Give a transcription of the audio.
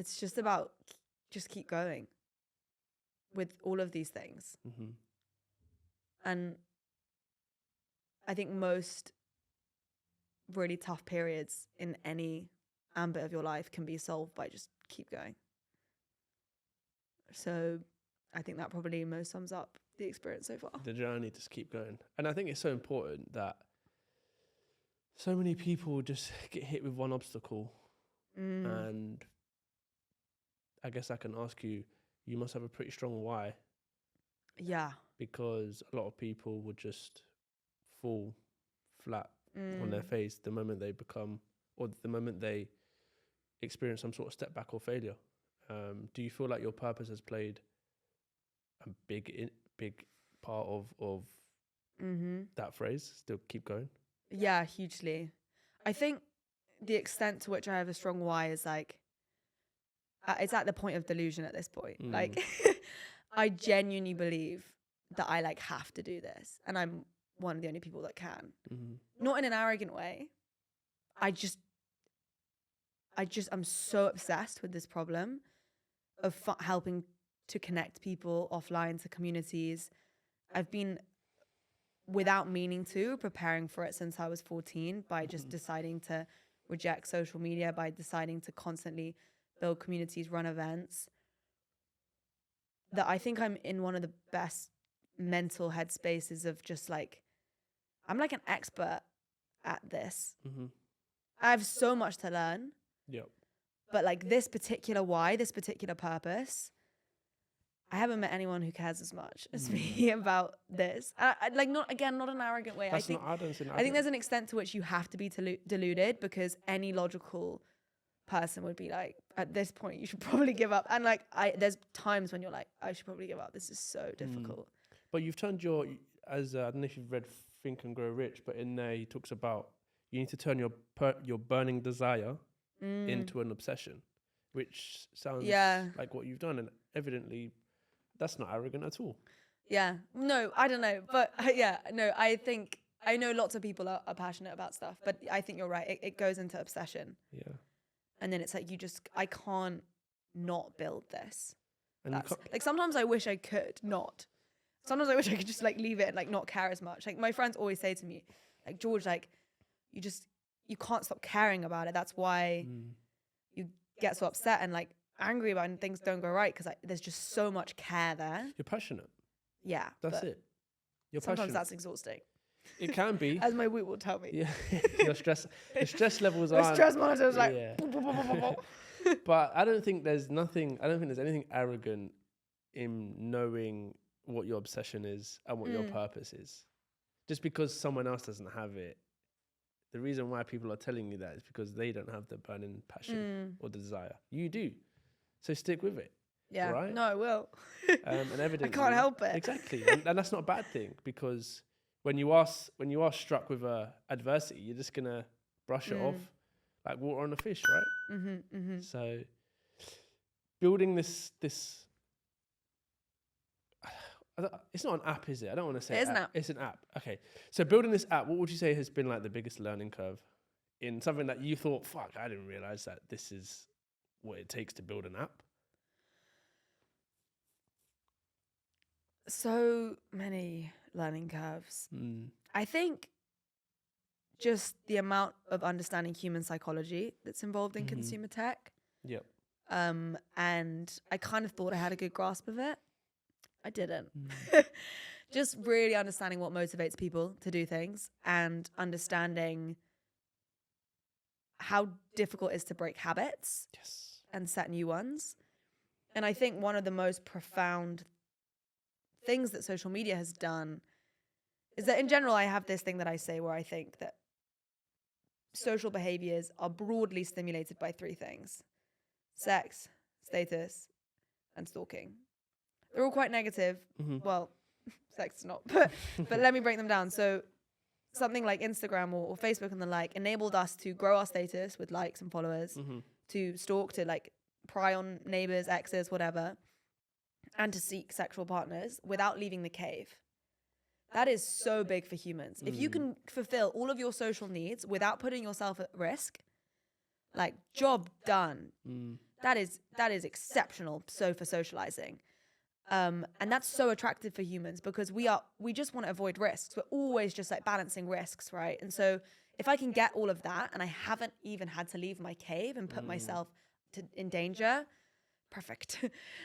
it's just about just keep going with all of these things. Mm-hmm. And I think most really tough periods in any ambit of your life can be solved by just keep going. So I think that probably most sums up the experience so far. The journey, just keep going. And I think it's so important that so many people just get hit with one obstacle. And I guess I can ask you, you must have a pretty strong why. Yeah. Because a lot of people would just fall flat on their face the moment they become, or the moment they experience some sort of step back or failure. Do you feel like your purpose has played a big part of that phrase? Still keep going? Yeah, hugely. I think the extent to which I have a strong why is like, it's at the point of delusion at this point. Like, I genuinely believe that I like have to do this, and I'm one of the only people that can. Not in an arrogant way. I'm so obsessed with this problem of helping to connect people offline to communities. I've been, without meaning to, preparing for it since I was 14 by just deciding to reject social media, by deciding to constantly build communities, run events. That I think I'm in one of the best mental headspaces of just like, I'm like an expert at this. I have so much to learn. Yep. But like this particular why, this particular purpose, I haven't met anyone who cares as much as me about this. Like, not in an arrogant way. I think there's an extent to which you have to be deluded, because any logical person would be like, at this point, you should probably give up. And like, there's times when you're like, I should probably give up. This is so difficult. But you've turned I don't know if you've read Think and Grow Rich, but in there he talks about you need to turn your burning desire into an obsession, which sounds like what you've done, and evidently that's not arrogant at all. Yeah, no, I don't know, but I think I know lots of people are passionate about stuff, but I think you're right. It goes into obsession. Yeah, and then it's like I can't not build this. And like sometimes I wish I could not. Sometimes I wish I could just like leave it and like not care as much. Like my friends always say to me, like, George, like you can't stop caring about it. That's why you get so upset and like angry about it when things don't go right, because like, there's just so much care there. You're passionate. Yeah, that's it. You're sometimes passionate. That's exhausting. It can be, as my wit will tell me. Yeah, the stress levels are. The stress monitor is like. Yeah. But I don't think there's anything arrogant in knowing what your obsession is and what your purpose is. Just because someone else doesn't have it, the reason why people are telling you that is because they don't have the burning passion or the desire. You do. So stick with it. Yeah. Right? No, I will. And evidently, I can't help it. Exactly. And that's not a bad thing, because when you are struck with adversity, you're just gonna brush it off like water on a fish, right? So building this it's not an app, is it? I don't want to say it is an app. It's an app. Okay. So building this app, what would you say has been like the biggest learning curve in something that you thought, fuck, I didn't realize that this is what it takes to build an app? So many learning curves. I think just the amount of understanding human psychology that's involved in consumer tech. Yep. And I kind of thought I had a good grasp of it. I didn't. Just really understanding what motivates people to do things and understanding how difficult it is to break habits and set new ones. And I think one of the most profound things that social media has done is that in general, I have this thing that I say where I think that social behaviors are broadly stimulated by three things: sex, status, and stalking. They're all quite negative. Well, sex is not, but let me break them down. So something like Instagram or Facebook and the like enabled us to grow our status with likes and followers, to stalk, to like pry on neighbors, exes, whatever, and to seek sexual partners without leaving the cave. That is so big for humans. If you can fulfill all of your social needs without putting yourself at risk, like, job done. that is exceptional. So for socializing. And that's so attractive for humans because we just want to avoid risks. We're always just like balancing risks, right? And so if I can get all of that and I haven't even had to leave my cave and put myself in danger, perfect.